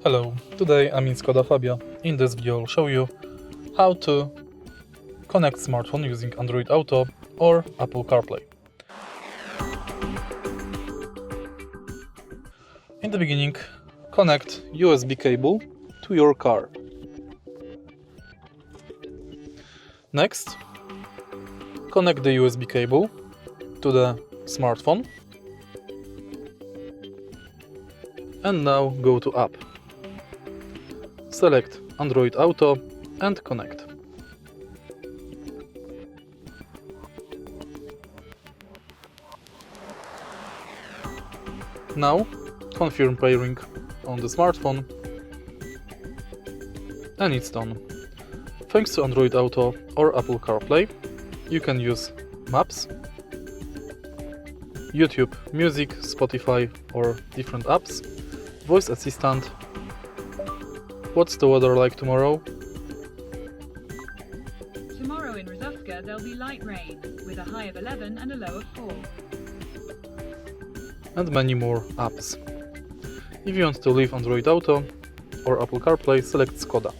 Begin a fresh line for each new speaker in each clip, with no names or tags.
Hello, today I'm in Skoda Fabia. In this video I'll show you how to connect smartphone using Android Auto or Apple CarPlay. In the beginning, connect USB cable to your car. Next, connect the USB cable to the smartphone. And now go to App. Select Android Auto and connect. Now confirm pairing on the smartphone and it's done. Thanks to Android Auto or Apple CarPlay, you can use Maps, YouTube, Music, Spotify or different apps, Voice Assistant, what's the weather like tomorrow?
Tomorrow in Rzufka there'll be light rain, with a high of 11 and a low of 4.
And many more apps. If you want to leave Android Auto or Apple CarPlay, select Skoda.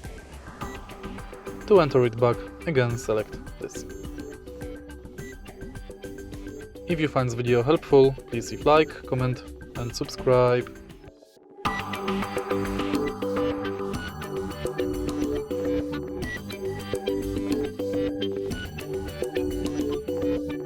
To enter it back, again select this. If you find this video helpful, please leave like, comment and subscribe.